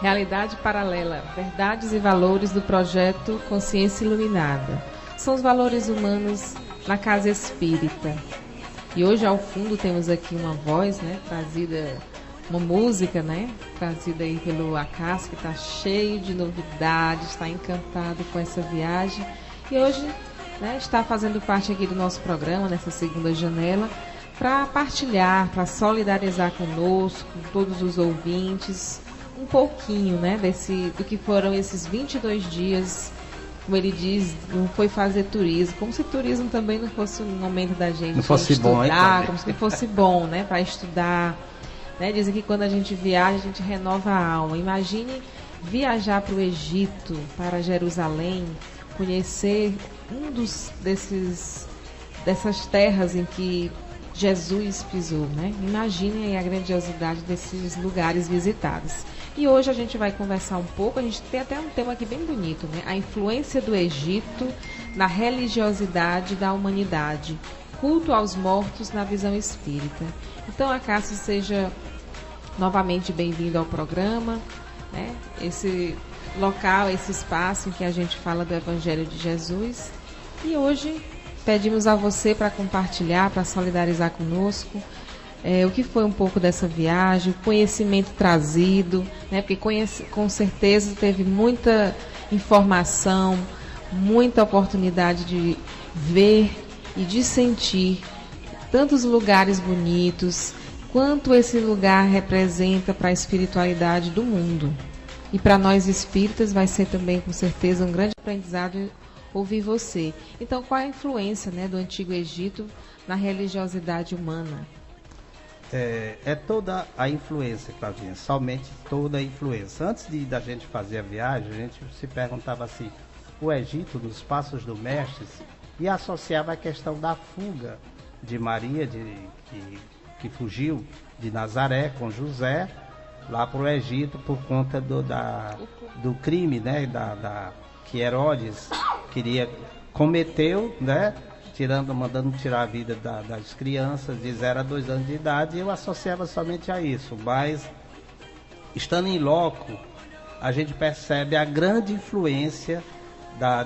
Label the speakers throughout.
Speaker 1: Realidade paralela, verdades e valores do projeto Consciência Iluminada. São os valores humanos na casa espírita. E hoje ao fundo temos aqui uma voz, né, trazida, uma música, né, trazida aí pelo Acácio, que está cheio de novidades, está encantado com essa viagem. E hoje, né, está fazendo parte aqui do nosso programa, nessa segunda janela, para partilhar, para solidarizar conosco, com todos os ouvintes, um pouquinho, né, do que foram esses 22 dias, como ele diz, não foi fazer turismo, como se turismo também não fosse um momento da gente
Speaker 2: não fosse
Speaker 1: estudar,
Speaker 2: bom,
Speaker 1: como se não fosse bom, né, para estudar, né, dizem que quando a gente viaja, a gente renova a alma. Imagine viajar para o Egito, para Jerusalém, conhecer dessas terras em que Jesus pisou, né? Imaginem a grandiosidade desses lugares visitados. E hoje a gente vai conversar um pouco, a gente tem até um tema aqui bem bonito, né? A influência do Egito na religiosidade da humanidade, culto aos mortos na visão espírita. Então, Acácio, seja novamente bem-vindo ao programa, né? Esse local, esse espaço em que a gente fala do Evangelho de Jesus. E hoje pedimos a você para compartilhar, para solidarizar conosco o que foi um pouco dessa viagem, o conhecimento trazido, né? Porque com certeza teve muita informação, muita oportunidade de ver e de sentir tantos lugares bonitos, quanto esse lugar representa para a espiritualidade do mundo. E para nós espíritas vai ser também, com certeza, um grande aprendizado ouvir você. Então, qual é a influência, né, do Antigo Egito na religiosidade humana?
Speaker 2: É toda a influência, Claudinha, somente toda a influência. Antes da gente fazer a viagem, a gente se perguntava assim, o Egito, nos passos do Mestre, e associava a questão da fuga de Maria, que fugiu de Nazaré com José, lá para o Egito por conta do crime, né, que Herodes cometeu, né, mandando tirar a vida das crianças de 0 a 2 anos de idade. E eu associava somente a isso, mas estando em loco, a gente percebe a grande influência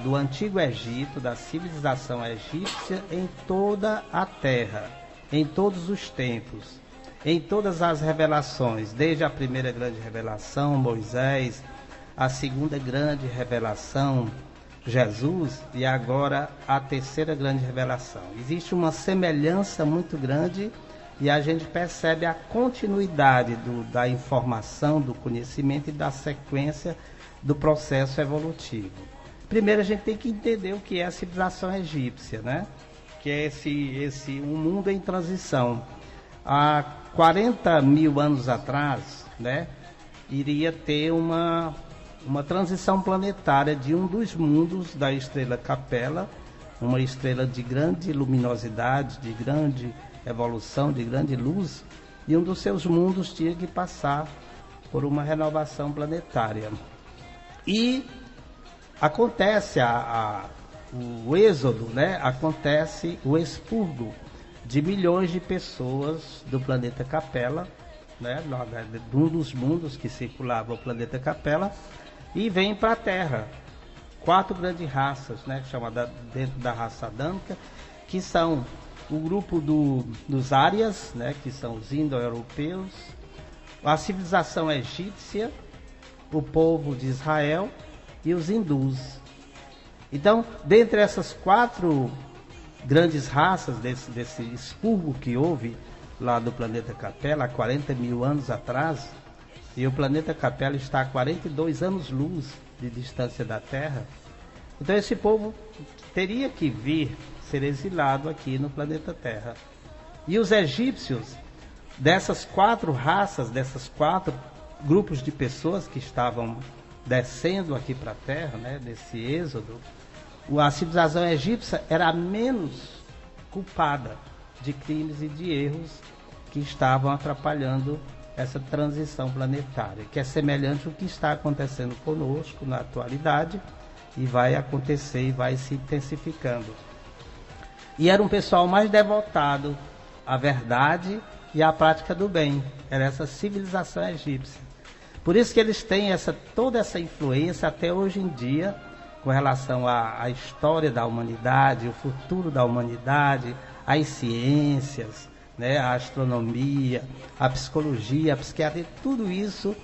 Speaker 2: do Antigo Egito, da civilização egípcia em toda a terra, em todos os tempos, em todas as revelações, desde a primeira grande revelação, Moisés, a segunda grande revelação, Jesus, e agora a terceira grande revelação. Existe uma semelhança muito grande e a gente percebe a continuidade da informação, do conhecimento e da sequência do processo evolutivo. Primeiro a gente tem que entender o que é a civilização egípcia, né? Que é um mundo em transição. Há 40 mil anos atrás, né, iria ter uma transição planetária de um dos mundos da estrela Capela, uma estrela de grande luminosidade, de grande evolução, de grande luz, e um dos seus mundos tinha que passar por uma renovação planetária. E acontece o êxodo, né? Acontece o expurgo de milhões de pessoas do planeta Capela, né? De um dos mundos que circulava o planeta Capela, e vem para a Terra 4 grandes raças, né? Chamadas dentro da raça adâmica, que são o grupo dos árias, né? Que são os indo-europeus, a civilização egípcia, o povo de Israel e os hindus. Então, dentre essas 4 grandes raças desse expurgo que houve lá do planeta Capela há 40 mil anos atrás, e o planeta Capela está a 42 anos-luz de distância da Terra, então esse povo teria que ser exilado aqui no planeta Terra. E os egípcios, dessas 4 raças, desses 4 grupos de pessoas que estavam descendo aqui para a Terra, né, desse êxodo, a civilização egípcia era a menos culpada de crimes e de erros que estavam atrapalhando essa transição planetária, que é semelhante ao que está acontecendo conosco na atualidade e vai acontecer e vai se intensificando. E era um pessoal mais devotado à verdade e à prática do bem. Era essa civilização egípcia. Por isso que eles têm toda essa influência até hoje em dia, com relação à história da humanidade, o futuro da humanidade, as ciências, né, a astronomia, a psicologia, a psiquiatria, tudo isso,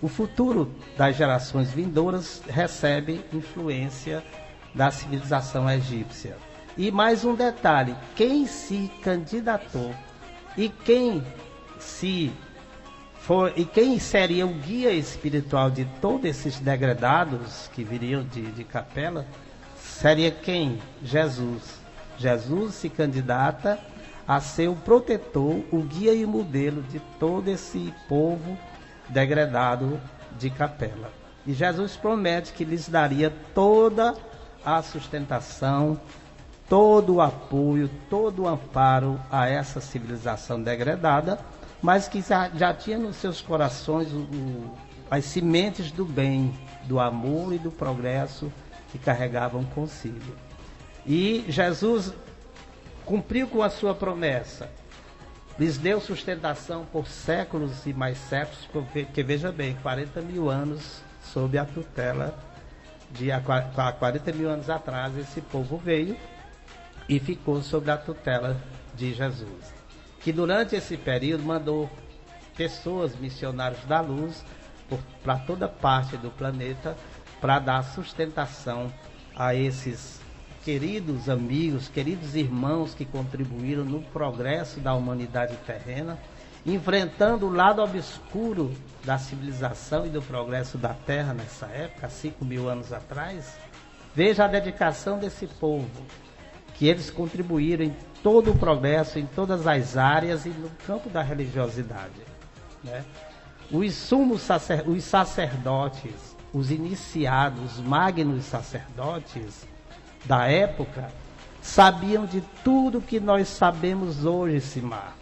Speaker 2: o futuro das gerações vindouras recebe influência da civilização egípcia. E mais um detalhe, quem se candidatou e quem seria o guia espiritual de todos esses degradados que viriam de Capela, seria quem? Jesus. Jesus se candidata a ser o protetor, o guia e o modelo de todo esse povo degradado de Capela. E Jesus promete que lhes daria toda a sustentação, todo o apoio, todo o amparo a essa civilização degradada, mas que já tinha nos seus corações as sementes do bem, do amor e do progresso que carregavam consigo. E Jesus cumpriu com a sua promessa, lhes deu sustentação por séculos e mais séculos, porque veja bem, 40 mil anos sob a tutela há 40 mil anos atrás, esse povo veio e ficou sob a tutela de Jesus, que durante esse período mandou pessoas, missionários da luz, para toda parte do planeta, para dar sustentação a esses queridos amigos, queridos irmãos que contribuíram no progresso da humanidade terrena, enfrentando o lado obscuro da civilização e do progresso da Terra nessa época, 5 mil anos atrás. Veja a dedicação desse povo, que eles contribuíram em todo o progresso, em todas as áreas e no campo da religiosidade, né? Os sacerdotes, os iniciados, os magnos sacerdotes da época, sabiam de tudo que nós sabemos hoje, Simar.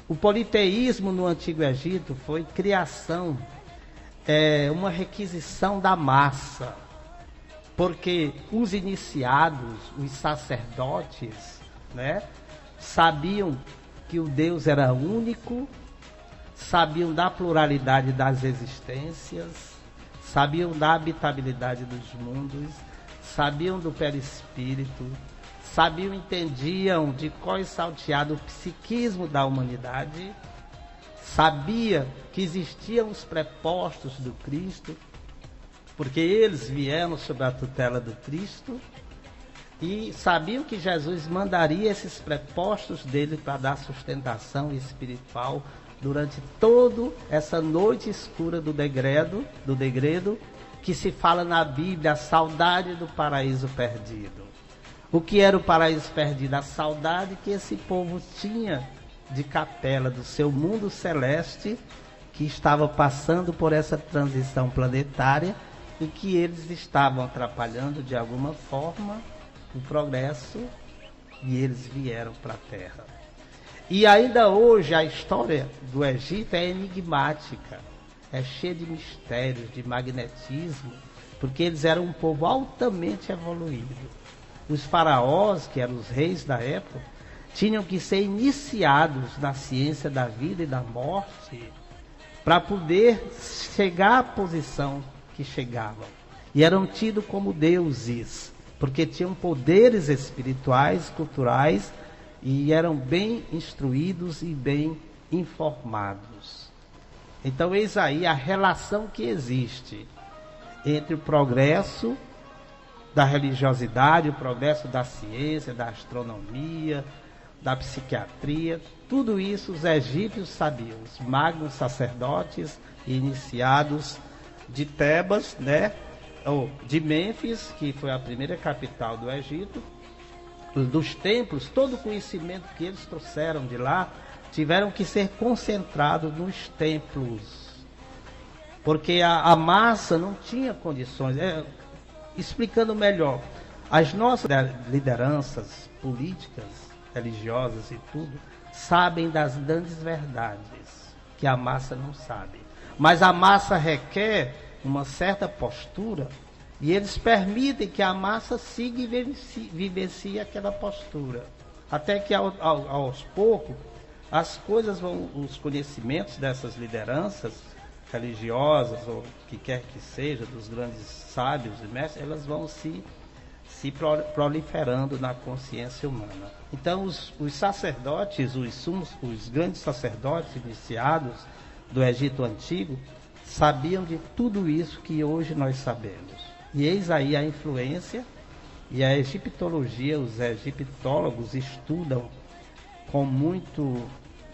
Speaker 2: O politeísmo no Antigo Egito foi criação, uma requisição da massa, porque os iniciados, os sacerdotes, né, sabiam que o Deus era único, sabiam da pluralidade das existências, sabiam da habitabilidade dos mundos, sabiam do perispírito, sabiam, entendiam de cós salteado o psiquismo da humanidade, sabia que existiam os prepostos do Cristo, porque eles vieram sob a tutela do Cristo, e sabiam que Jesus mandaria esses prepostos dele para dar sustentação espiritual durante toda essa noite escura do degredo, que se fala na Bíblia, a saudade do paraíso perdido. O que era o paraíso perdido? A saudade que esse povo tinha de Capela, do seu mundo celeste, que estava passando por essa transição planetária e que eles estavam atrapalhando de alguma forma o progresso, e eles vieram para a Terra. E ainda hoje a história do Egito é enigmática, é cheia de mistérios, de magnetismo, porque eles eram um povo altamente evoluído. Os faraós, que eram os reis da época, tinham que ser iniciados na ciência da vida e da morte para poder chegar à posição que chegavam. E eram tidos como deuses, porque tinham poderes espirituais, culturais, e eram bem instruídos e bem informados. Então, eis aí a relação que existe entre o progresso da religiosidade, o progresso da ciência, da astronomia, da psiquiatria. Tudo isso os egípcios sabiam, os magnos sacerdotes e iniciados de Tebas, né? Ou de Mênfis, que foi a primeira capital do Egito, dos templos, todo o conhecimento que eles trouxeram de lá, tiveram que ser concentrados nos templos, porque a massa não tinha condições. Explicando melhor, as nossas lideranças políticas, religiosas e tudo, sabem das grandes verdades que a massa não sabe, mas a massa requer uma certa postura, e eles permitem que a massa siga e vivencie aquela postura, até que aos poucos as coisas vão, os conhecimentos dessas lideranças religiosas, ou o que quer que seja, dos grandes sábios e mestres, elas vão se proliferando na consciência humana. Então, os sacerdotes, os grandes sacerdotes iniciados do Egito Antigo, sabiam de tudo isso que hoje nós sabemos. E eis aí a influência, e a egiptologia, os egiptólogos estudam com muito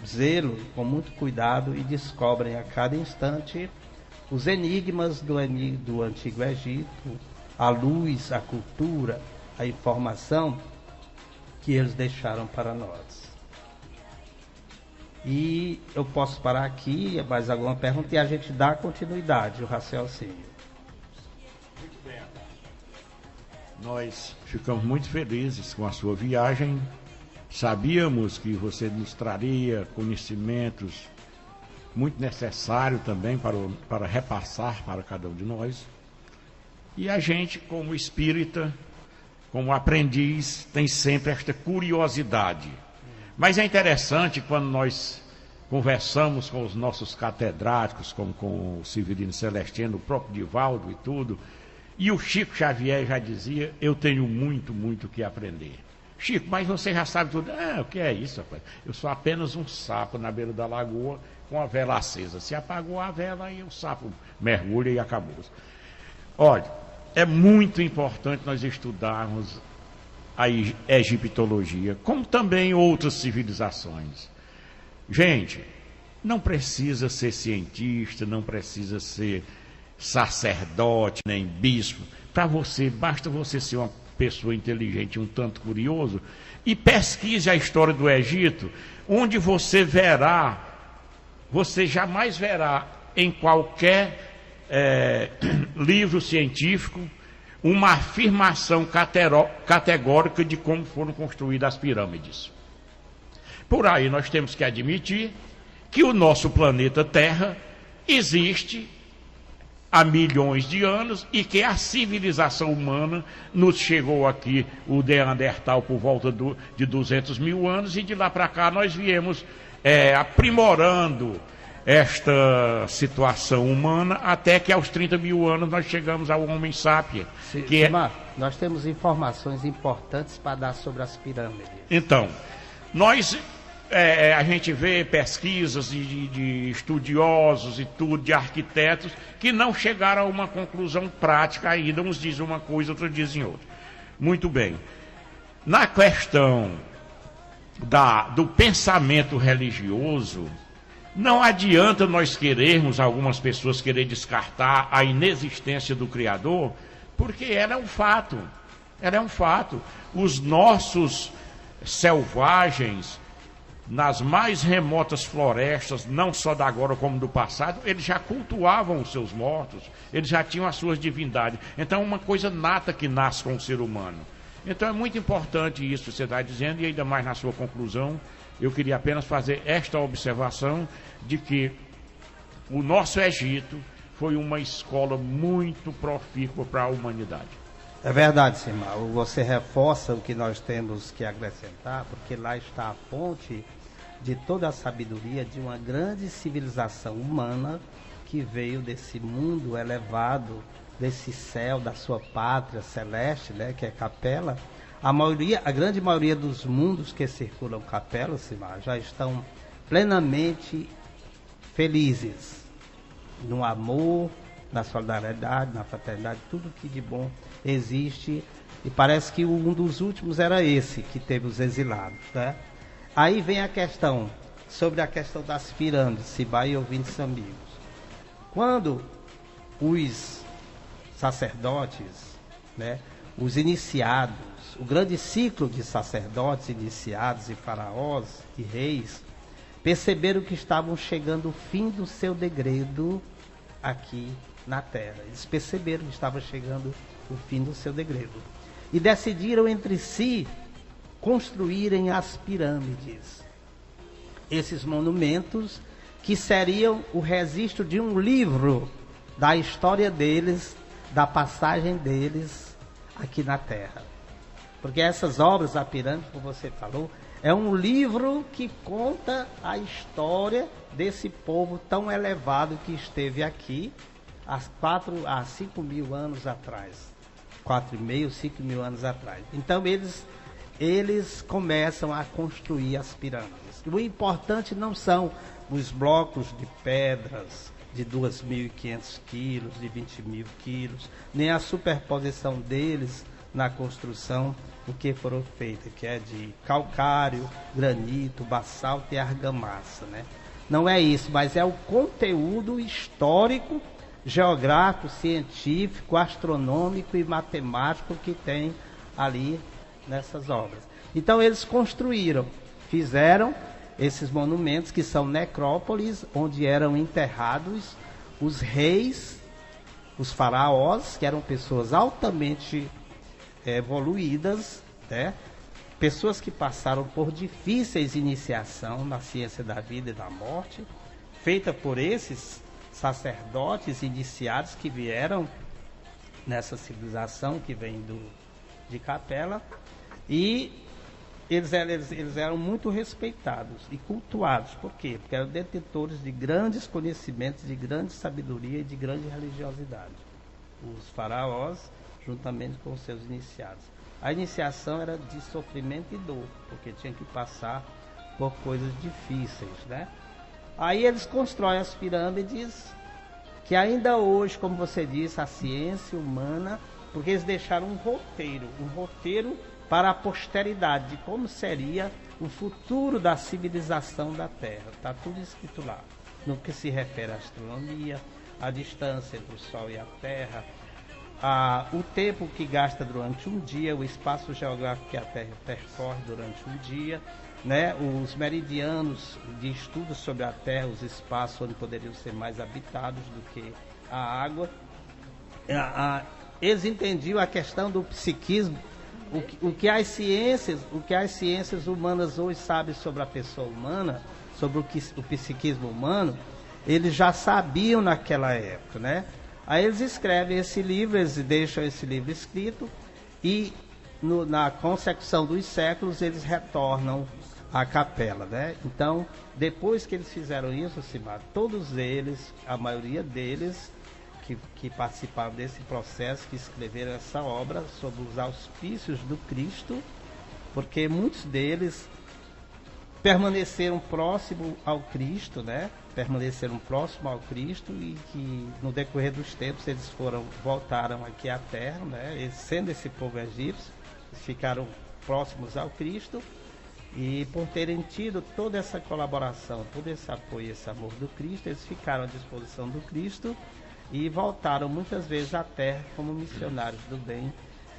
Speaker 2: zelo, com muito cuidado, e descobrem a cada instante os enigmas do Antigo Egito, a luz, a cultura, a informação que eles deixaram para nós. E eu posso parar aqui, mais alguma pergunta, e a gente dá continuidade, o raciocínio.
Speaker 3: Muito bem. Nós ficamos muito felizes com a sua viagem. Sabíamos que você nos traria conhecimentos muito necessários também para repassar para cada um de nós. E a gente, como espírita, como aprendiz, tem sempre esta curiosidade. Mas é interessante quando nós conversamos com os nossos catedráticos, como com o Severino Celestino, o próprio Divaldo e tudo, e o Chico Xavier já dizia, eu tenho muito, muito que aprender. Chico, mas você já sabe tudo. O que é isso, rapaz? Eu sou apenas um sapo na beira da lagoa com a vela acesa. Se apagou a vela, aí o sapo mergulha e acabou. Olha, é muito importante nós estudarmos a egiptologia, como também outras civilizações. Gente, não precisa ser cientista, não precisa ser sacerdote, nem bispo. Para você, basta você ser uma pessoa inteligente, um tanto curioso, e pesquise a história do Egito, onde você jamais verá em qualquer livro científico uma afirmação categórica de como foram construídas as pirâmides. Por aí nós temos que admitir que o nosso planeta Terra existe há milhões de anos e que a civilização humana nos chegou aqui, o Neandertal, por volta de 200 mil anos, e de lá para cá nós viemos aprimorando esta situação humana até que aos 30 mil anos nós chegamos ao Homo sapiens.
Speaker 2: Nós temos informações importantes para dar sobre as pirâmides.
Speaker 3: Então, a gente vê pesquisas de estudiosos e tudo, de arquitetos, que não chegaram a uma conclusão prática ainda. Uns dizem uma coisa, outros dizem outra. Muito bem. Na questão do pensamento religioso, não adianta nós querermos, algumas pessoas querer descartar a inexistência do Criador, porque ela é um fato. Ela é um fato. Os nossos selvagens, nas mais remotas florestas, não só da agora como do passado, eles já cultuavam os seus mortos, eles já tinham as suas divindades. Então é uma coisa nata que nasce com o ser humano. Então é muito importante isso que você está dizendo, e ainda mais na sua conclusão, eu queria apenas fazer esta observação de que o nosso Egito foi uma escola muito profícua para a humanidade.
Speaker 2: É verdade, Simar. Você reforça o que nós temos que acrescentar, porque lá está a ponte de toda a sabedoria de uma grande civilização humana que veio desse mundo elevado, desse céu, da sua pátria celeste, né, que é Capela. A grande maioria dos mundos que circulam Capela, Simar, já estão plenamente felizes no amor, na solidariedade, na fraternidade, tudo que de bom existe. E parece que um dos últimos era esse, que teve os exilados, né? Aí vem a questão, sobre a questão das pirâmides, Sibá e ouvintes amigos. Quando os sacerdotes, né, os iniciados, o grande ciclo de sacerdotes iniciados e faraós e reis, perceberam que estavam chegando o fim do seu degredo aqui na Terra. Eles perceberam que estava chegando o fim do seu degredo. E decidiram entre si construírem as pirâmides. Esses monumentos que seriam o registro de um livro da história deles, da passagem deles aqui na Terra. Porque essas obras, a pirâmide, como você falou, é um livro que conta a história desse povo tão elevado que esteve aqui há 5 mil anos atrás. 4,5, 5 mil anos atrás. Então eles começam a construir as pirâmides. O importante não são os blocos de pedras de 2.500 quilos, de 20.000 quilos, nem a superposição deles na construção, o que foram feitas, que é de calcário, granito, basalto e argamassa, né? Não é isso, mas é o conteúdo histórico, geográfico, científico, astronômico e matemático que tem ali nessas obras. Então eles fizeram esses monumentos que são necrópolis, onde eram enterrados os reis, os faraós, que eram pessoas altamente evoluídas, né? Pessoas que passaram por difíceis iniciação na ciência da vida e da morte, feita por esses sacerdotes iniciados que vieram nessa civilização que vem de Capela, e eles eram muito respeitados e cultuados. Por quê? Porque eram detentores de grandes conhecimentos, de grande sabedoria e de grande religiosidade. Os faraós, juntamente com os seus iniciados. A iniciação era de sofrimento e dor, porque tinha que passar por coisas difíceis, né? Aí eles constroem as pirâmides, que ainda hoje, como você disse, a ciência humana, porque eles deixaram um roteiro para a posteridade, de como seria o futuro da civilização da Terra. Está tudo escrito lá, no que se refere à astronomia, a distância entre o Sol e a Terra, o tempo que gasta durante um dia, o espaço geográfico que a Terra percorre durante um dia, né? Os meridianos de estudos sobre a Terra, os espaços onde poderiam ser mais habitados do que a água. Eles entendiam a questão do psiquismo, o que as ciências humanas hoje sabem sobre a pessoa humana, sobre o psiquismo humano, eles já sabiam naquela época, né? Aí eles escrevem esse livro, eles deixam esse livro escrito e na consecução dos séculos eles retornam à capela, né? Então, depois que eles fizeram isso, todos eles, a maioria deles que participaram desse processo, que escreveram essa obra sobre os auspícios do Cristo, porque muitos deles permaneceram próximo ao Cristo, né? Permaneceram próximo ao Cristo e que no decorrer dos tempos eles voltaram aqui à Terra, né? Sendo esse povo egípcio, eles ficaram próximos ao Cristo e por terem tido toda essa colaboração, todo esse apoio, esse amor do Cristo, eles ficaram à disposição do Cristo e voltaram muitas vezes à Terra como missionários do bem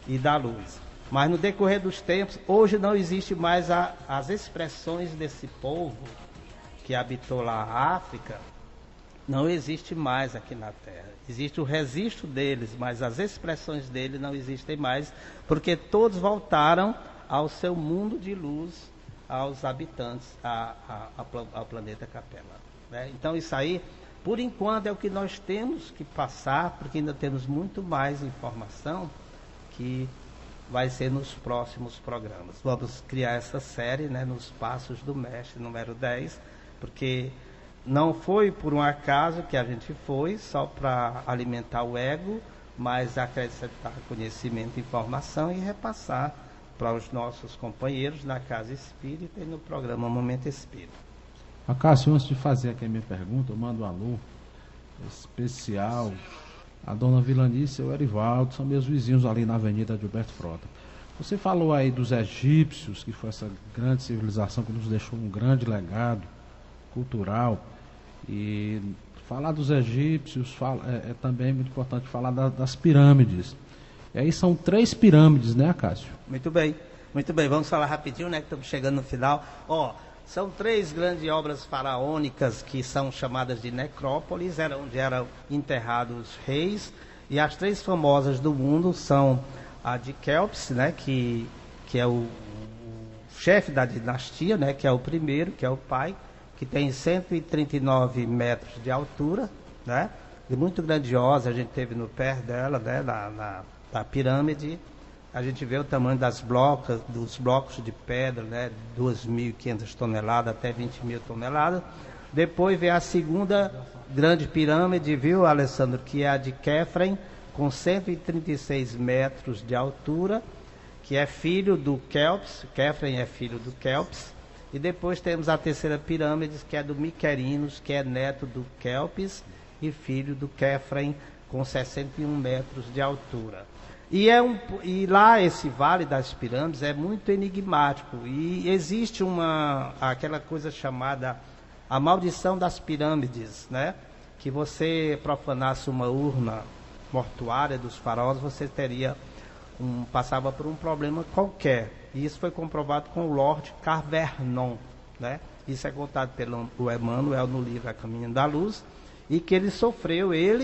Speaker 2: e da luz. Mas no decorrer dos tempos, hoje não existe mais as expressões desse povo que habitou lá a África, não existe mais aqui na Terra. Existe o registro deles, mas as expressões deles não existem mais, porque todos voltaram ao seu mundo de luz, aos habitantes, ao planeta Capela, né? Então isso aí, por enquanto, é o que nós temos que passar, porque ainda temos muito mais informação que vai ser nos próximos programas. Vamos criar essa série, né, nos Passos do Mestre, número 10, porque não foi por um acaso que a gente foi, só para alimentar o ego, mas acrescentar conhecimento e informação e repassar para os nossos companheiros na Casa Espírita e no programa Momento Espírita.
Speaker 4: Acácio, antes de fazer aqui a minha pergunta, eu mando um alô especial a dona Vilanice e o Erivaldo, são meus vizinhos ali na Avenida Gilberto Frota. Você falou aí dos egípcios, que foi essa grande civilização que nos deixou um grande legado cultural, e falar dos egípcios é também muito importante falar das pirâmides. E aí são 3 pirâmides, né, Acácio?
Speaker 2: Muito bem, vamos falar rapidinho, né, que estamos chegando no final. São 3 grandes obras faraônicas que são chamadas de necrópolis, onde eram enterrados os reis, e as 3 famosas do mundo são a de Quéops, né, que é o chefe da dinastia, né, que é o primeiro, que é o pai, que tem 139 metros de altura, né, e muito grandiosa. A gente teve no pé dela, né, na pirâmide. A gente vê o tamanho dos blocos de pedra, né, 2.500 toneladas até 20.000 toneladas. Depois vem a segunda grande pirâmide, viu, Alessandro, que é a de Kefren, com 136 metros de altura, que é filho do Kelps. Kefren é filho do Kelps. E depois temos a terceira pirâmide, que é do Miquerinos, que é neto do Kelps e filho do Kefren, com 61 metros de altura. E lá esse Vale das Pirâmides é muito enigmático. E existe aquela coisa chamada a maldição das pirâmides, né? Que você profanasse uma urna mortuária dos faraós, você passava por um problema qualquer. E isso foi comprovado com o Lord Carvernon, né? Isso é contado pelo Emmanuel no livro A Caminho da Luz, e que ele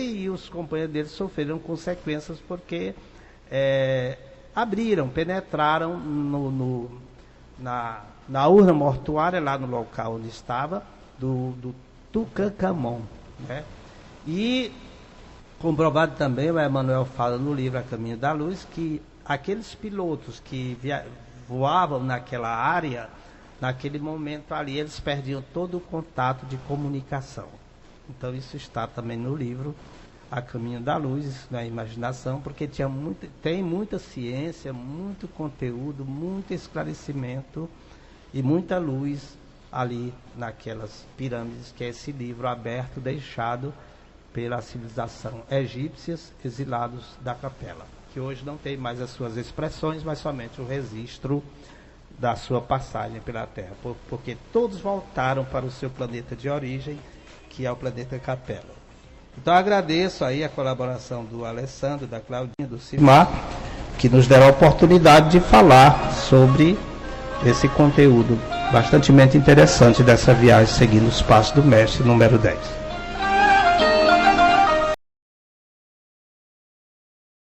Speaker 2: e os companheiros dele sofreram consequências porque penetraram na urna mortuária, lá no local onde estava, do Tutankhamon, né? E comprovado também, o Emmanuel fala no livro A Caminho da Luz, que aqueles pilotos que voavam naquela área, naquele momento ali, eles perdiam todo o contato de comunicação. Então isso está também no livro A Caminho da Luz, na imaginação, porque tem muita ciência, muito conteúdo, muito esclarecimento e muita luz ali naquelas pirâmides, que é esse livro aberto, deixado pela civilização egípcias, exilados da capela, que hoje não tem mais as suas expressões, mas somente o registro da sua passagem pela Terra, porque todos voltaram para o seu planeta de origem, que é o planeta Capela. Então agradeço aí a colaboração do Alessandro, da Claudinha, do Simar, que nos deram a oportunidade de falar sobre esse conteúdo bastante interessante dessa viagem seguindo os passos do mestre número 10.